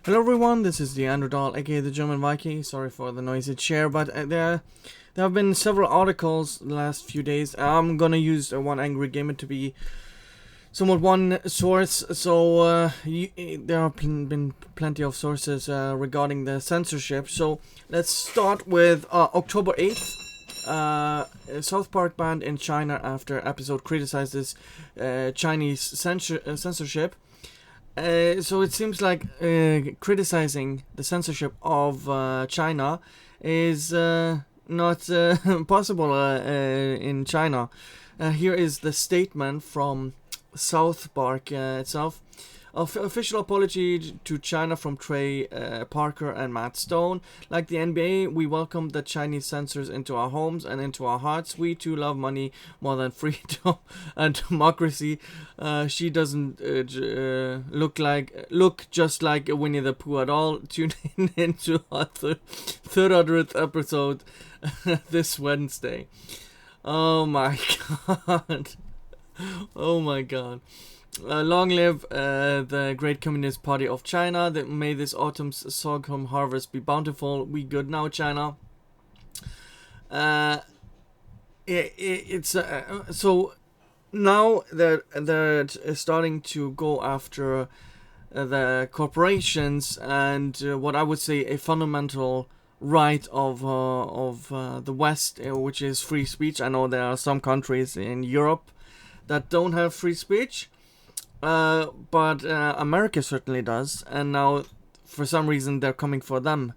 Hello everyone, this is the Underdog, aka the German Viking. Sorry for the noisy chair, but there have been several articles the last few days. I'm gonna use one angry gamer to be somewhat one source. So there have been plenty of sources regarding the censorship. So let's start with October 8th. South Park banned in China after episode criticizes Chinese censorship. So it seems like criticizing the censorship of China is not possible in China. Here is the statement from South Park itself. Official apology to China from Trey Parker and Matt Stone. Like the NBA, we welcome the Chinese censors into our homes and into our hearts. We too love money more than freedom and democracy. She doesn't look just like Winnie the Pooh at all. Tune in into our 300th episode this Wednesday. Oh my god. Oh my god. Long live the great Communist Party of China. May this autumn's sorghum harvest be bountiful. We good now, China. It's so now they're starting to go after the corporations and what I would say a fundamental right of the West, which is free speech. I know there are some countries in Europe that don't have free speech. But America certainly does, and now for some reason they're coming for them,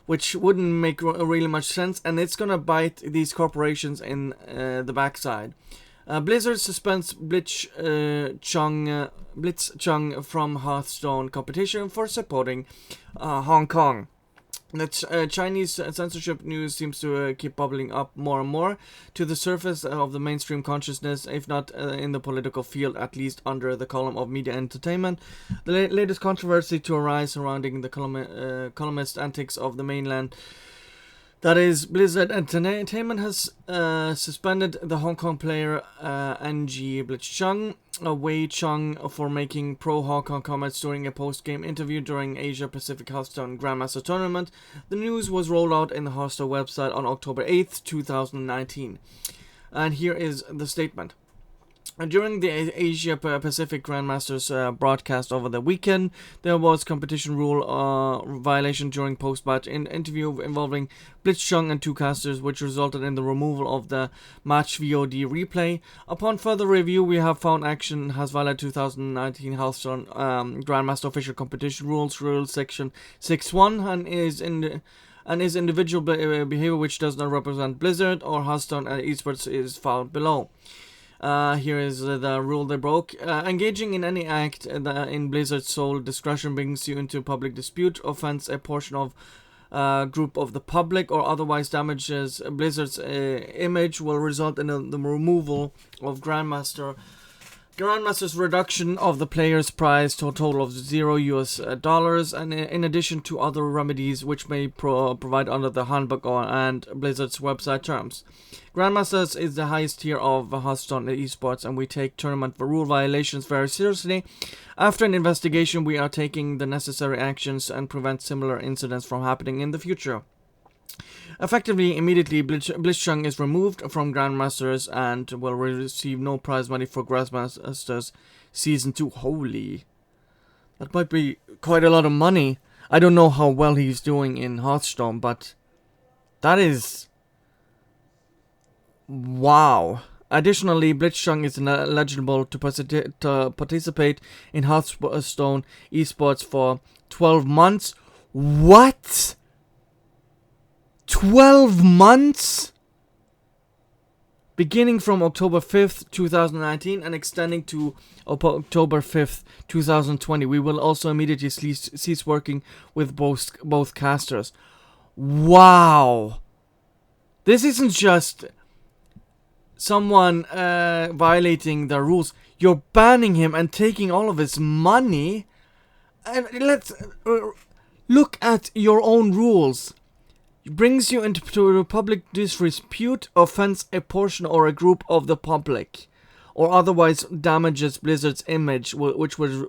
which wouldn't make really much sense, and it's gonna bite these corporations in the backside. Blizzard suspends Blitzchung from Hearthstone competition for supporting Hong Kong. The Chinese censorship news seems to keep bubbling up more and more to the surface of the mainstream consciousness, if not in the political field, at least under the column of media entertainment. The latest controversy to arise surrounding the columnist antics of the mainland, that is, Blizzard Entertainment, has suspended the Hong Kong player NG Blitzchung Wei Chung for making pro-Hong Kong comments during a post-game interview during Asia-Pacific Hearthstone Grandmaster Tournament. The news was rolled out in the Hearthstone website on October 8th, 2019. And here is the statement. During the Asia-Pacific Grandmasters broadcast over the weekend, there was competition rule violation during post-match interview involving Blitzchung and two casters, which resulted in the removal of the match VOD replay. Upon further review, we have found action has violated 2019 Hearthstone Grandmaster official competition rules, rule section 6.1, and is individual behavior which does not represent Blizzard or Hearthstone esports is found below. Here is the rule they broke. Engaging in any act in Blizzard's sole discretion brings you into public dispute, offends a portion of group of the public, or otherwise damages Blizzard's image, will result in the removal of Grandmaster's reduction of the player's prize to a total of $0 and in addition to other remedies which may provide under the handbook and Blizzard's website terms. Grandmasters is the highest tier of Hearthstone esports, and we take tournament rule violations very seriously. After an investigation, we are taking the necessary actions and prevent similar incidents from happening in the future. Effectively, immediately, Blitzchung is removed from Grandmasters and will receive no prize money for Grandmasters Season 2. Holy. That might be quite a lot of money. I don't know how well he's doing in Hearthstone, but that is... wow. Additionally, Blitzchung is eligible to participate in Hearthstone esports for 12 months. What? 12 months? Beginning from October 5th, 2019 and extending to October 5th, 2020. We will also immediately cease working with both casters. Wow. This isn't just someone violating the rules. You're banning him and taking all of his money. And let's look at your own rules. Brings you into public disrepute, offends a portion or a group of the public, or otherwise damages Blizzard's image, which would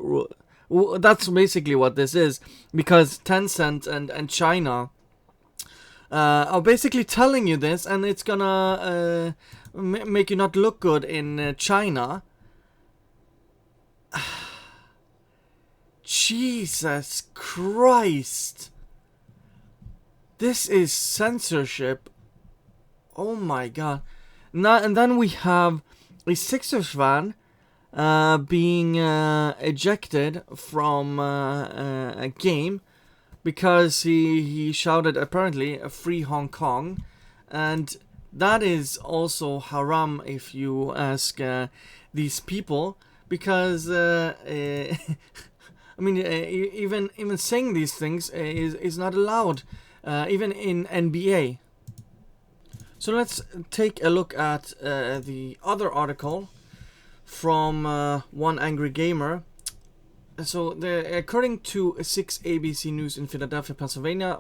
That's basically what this is, because Tencent and China are basically telling you this, and it's gonna make you not look good in China. Jesus Christ. This is censorship. Oh my god. Now, and then we have a Sixers fan being ejected from a game because he shouted apparently a free Hong Kong, and that is also haram if you ask these people, because I mean even saying these things is not allowed, even in NBA. So let's take a look at the other article from One Angry Gamer. So, according to 6 ABC News in Philadelphia, Pennsylvania,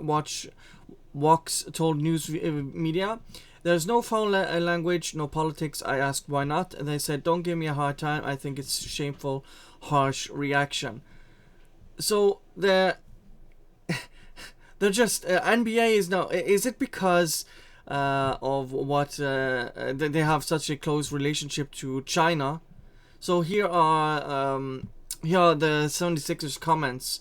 Vox told news media, "There's no foul language, no politics." I asked why not, and they said, "Don't give me a hard time. I think it's shameful, harsh reaction." So they're just NBA is now. Is it because of what they have such a close relationship to China? So here are the 76ers comments.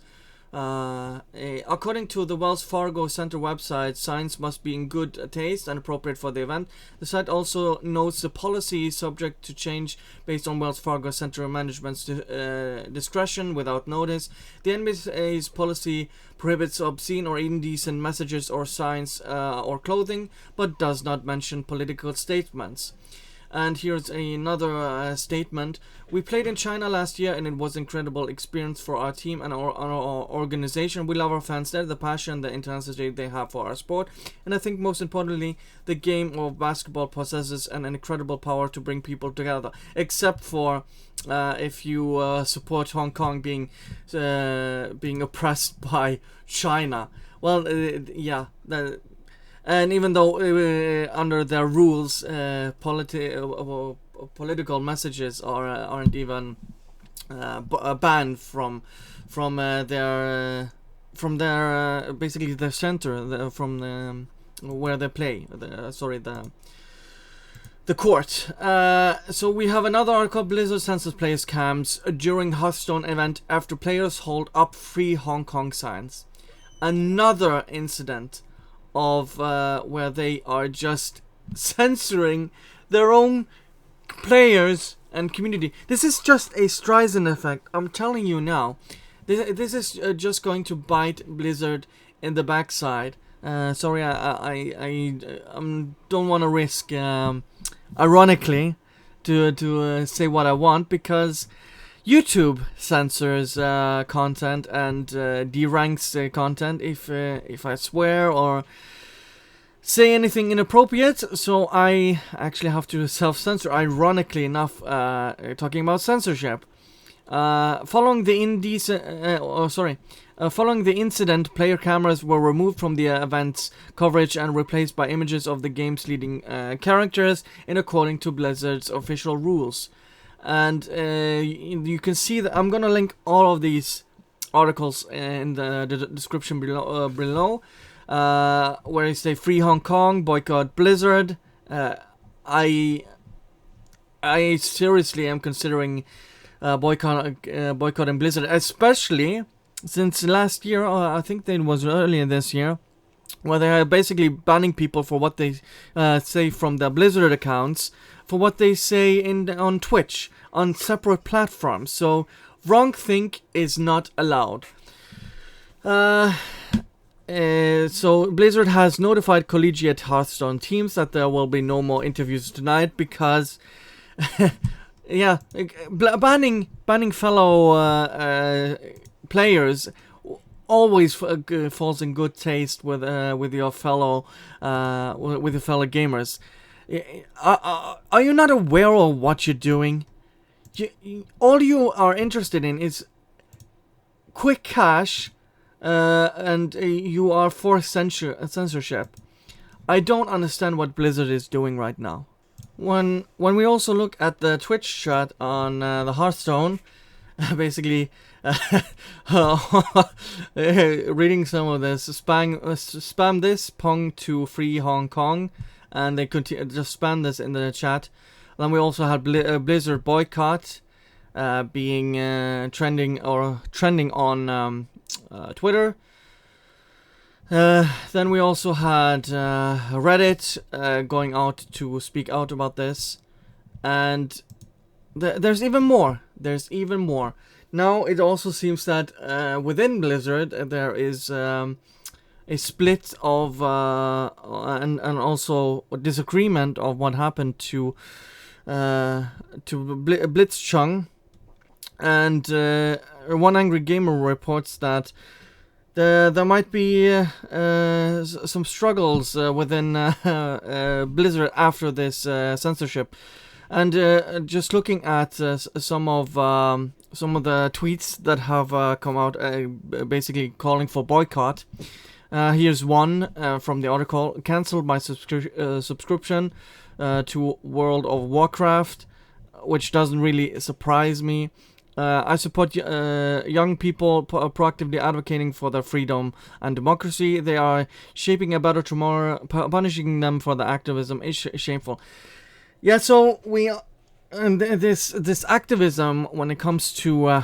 According to the Wells Fargo Center website, signs must be in good taste and appropriate for the event. The site also notes the policy is subject to change based on Wells Fargo Center management's discretion without notice. The NBA's policy prohibits obscene or indecent messages or signs or clothing, but does not mention political statements. And here's another statement. "We played in China last year, and it was an incredible experience for our team and our organization. We love our fans there, the passion, the intensity they have for our sport. And I think most importantly, the game of basketball possesses an incredible power to bring people together. Except for if you support Hong Kong being oppressed by China." Well, yeah. And even though under their rules, political messages aren't even banned from their basically their center, from where they play. The court. So we have another article. Blizzard censors players' cams during Hearthstone event after players hold up free Hong Kong signs. Another incident of where they are just censoring their own players and community. This is just a Streisand effect. I'm telling you now. This is just going to bite Blizzard in the backside. Sorry, I don't want to risk, ironically, to say what I want, because YouTube censors content and deranks content if I swear or say anything inappropriate. So I actually have to self-censor. Ironically enough, talking about censorship. Following the incident, player cameras were removed from the event's coverage and replaced by images of the game's leading characters in according to Blizzard's official rules. And you can see that I'm gonna link all of these articles in the description below, where you say free Hong Kong, boycott Blizzard. I seriously am considering boycotting Blizzard, especially since last year, I think it was earlier this year, where they are basically banning people for what they say from their Blizzard accounts, for what they say on Twitch, on separate platforms. So wrongthink is not allowed. So Blizzard has notified collegiate Hearthstone teams that there will be no more interviews tonight because, yeah, banning fellow players always falls in good taste with your fellow gamers. Are you not aware of what you're doing? All you are interested in is quick cash, and you are for censorship. I don't understand what Blizzard is doing right now. When we also look at the Twitch chat on the Hearthstone, basically reading some of this. Spam this Pong to free Hong Kong, and they just spam this in the chat. Then we also had Blizzard boycott being trending on Twitter. Then we also had Reddit going out to speak out about this, and there's even more. Now it also seems that within Blizzard there is a split of and also a disagreement of what happened to Blitzchung, and one angry gamer reports that there might be some struggles within Blizzard after this censorship, and just looking at some of the tweets that have come out, basically calling for boycott. Here's one from the article: "Cancelled my subscription to World of Warcraft," which doesn't really surprise me. I support young people proactively advocating for their freedom and democracy. They are shaping a better tomorrow. Punishing them for the activism is shameful. Yeah, so this activism when it comes to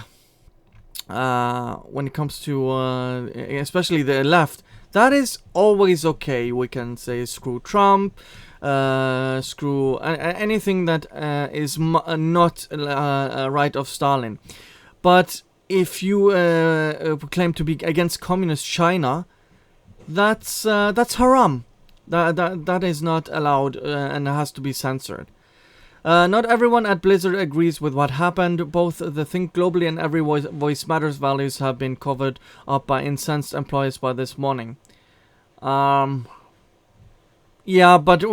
especially the left, that is always okay. We can say screw Trump, screw anything that is not right of Stalin. But if you claim to be against communist China, that's haram. That is not allowed and has to be censored. Not everyone at Blizzard agrees with what happened. Both the Think Globally and Every Voice Matters values have been covered up by incensed employees by this morning. Yeah, but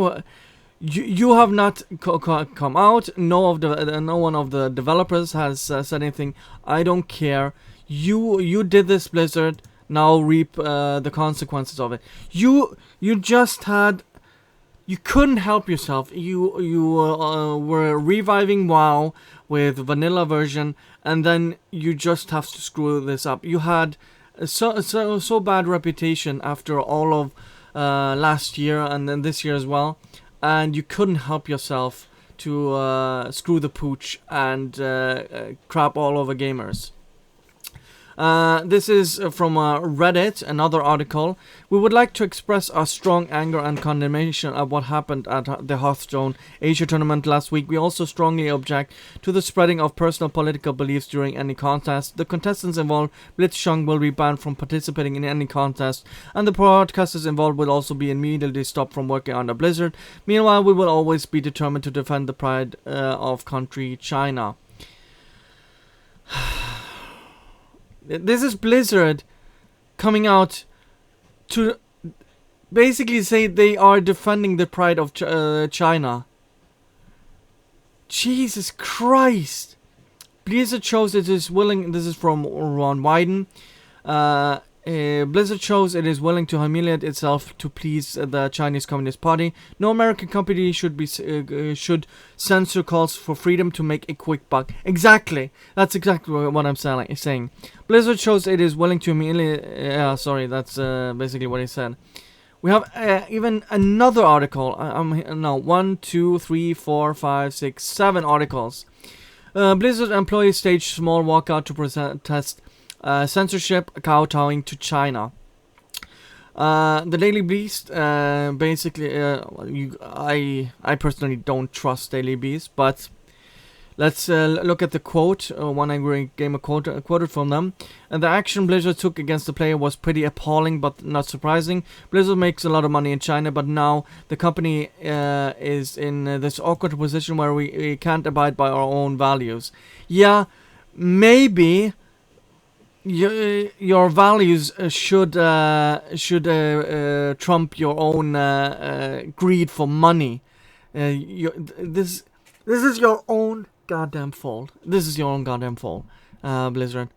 you have not come out. No one of the developers has said anything. I don't care. You did this, Blizzard. Now reap the consequences of it. You just had. You couldn't help yourself. You were reviving WoW with vanilla version, and then you just have to screw this up. You had so bad reputation after all of last year and then this year as well, and you couldn't help yourself to screw the pooch and crap all over gamers. This is from Reddit, another article. "We would like to express our strong anger and condemnation of what happened at the Hearthstone Asia tournament last week. We also strongly object to the spreading of personal political beliefs during any contest. The contestants involved, Blitzchung, will be banned from participating in any contest, and the broadcasters involved will also be immediately stopped from working under Blizzard. Meanwhile, we will always be determined to defend the pride of country China." This is Blizzard coming out to basically say they are defending the pride of China. Jesus Christ. Blizzard shows it is willing. This is from Ron Wyden. Blizzard shows it is willing to humiliate itself to please the Chinese Communist Party. No American company should censor calls for freedom to make a quick buck. Exactly. That's exactly what I'm saying. Blizzard shows it is willing to humiliate. Sorry, that's basically what he said. We have even another article. No, 1, 2, 3, 4, 5, 6, 7 articles. Blizzard employees staged small walkout to protest censorship, kowtowing to China. The Daily Beast, basically, I personally don't trust Daily Beast, but let's look at the quote. One angry gamer quoted from them. "And the action Blizzard took against the player was pretty appalling, but not surprising. Blizzard makes a lot of money in China, but now the company is in this awkward position where we can't abide by our own values." Yeah, maybe your values should trump your own greed for money. This is your own goddamn fault. Blizzard.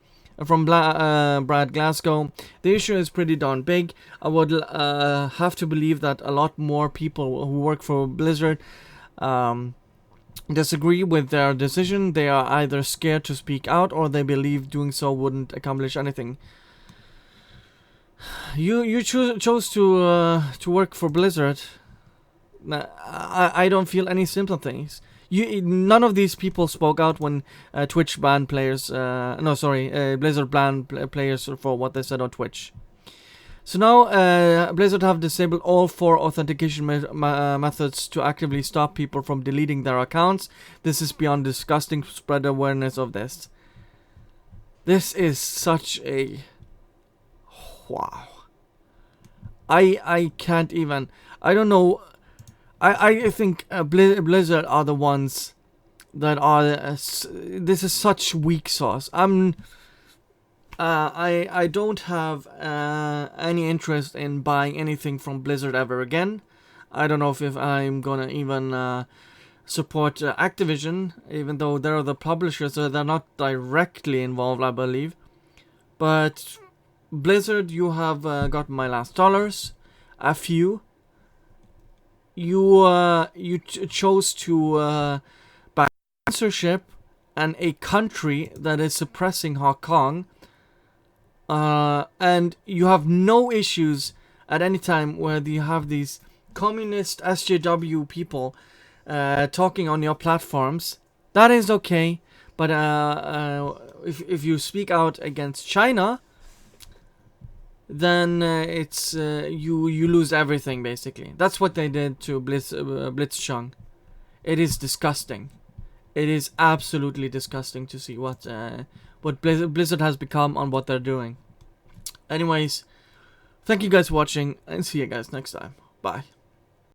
From Brad Glasgow, "The issue is pretty darn big. I would have to believe that a lot more people who work for Blizzard disagree with their decision, they are either scared to speak out or they believe doing so wouldn't accomplish anything. You chose to work for Blizzard. I don't feel any sympathies. None of these people spoke out when Twitch banned players. Blizzard banned players for what they said on Twitch. So now Blizzard have disabled all 4 authentication methods to actively stop people from deleting their accounts. This is beyond disgusting. Spread awareness of this. This is such a wow. I can't even. I don't know. I think Blizzard are the ones that are. This is such weak sauce. I don't have any interest in buying anything from Blizzard ever again. I don't know if I'm gonna even support Activision, even though they're the publishers, so they're not directly involved, I believe. But Blizzard, you have got my last dollars. A few. You chose to back censorship and a country that is suppressing Hong Kong. And you have no issues at any time where you have these communist SJW people talking on your platforms. That is okay, but if you speak out against China, then it's you lose everything basically. That's what they did to Blitzchung. It is disgusting. It is absolutely disgusting to see what Blizzard has become on what they're doing. Anyways, thank you guys for watching, and see you guys next time. Bye.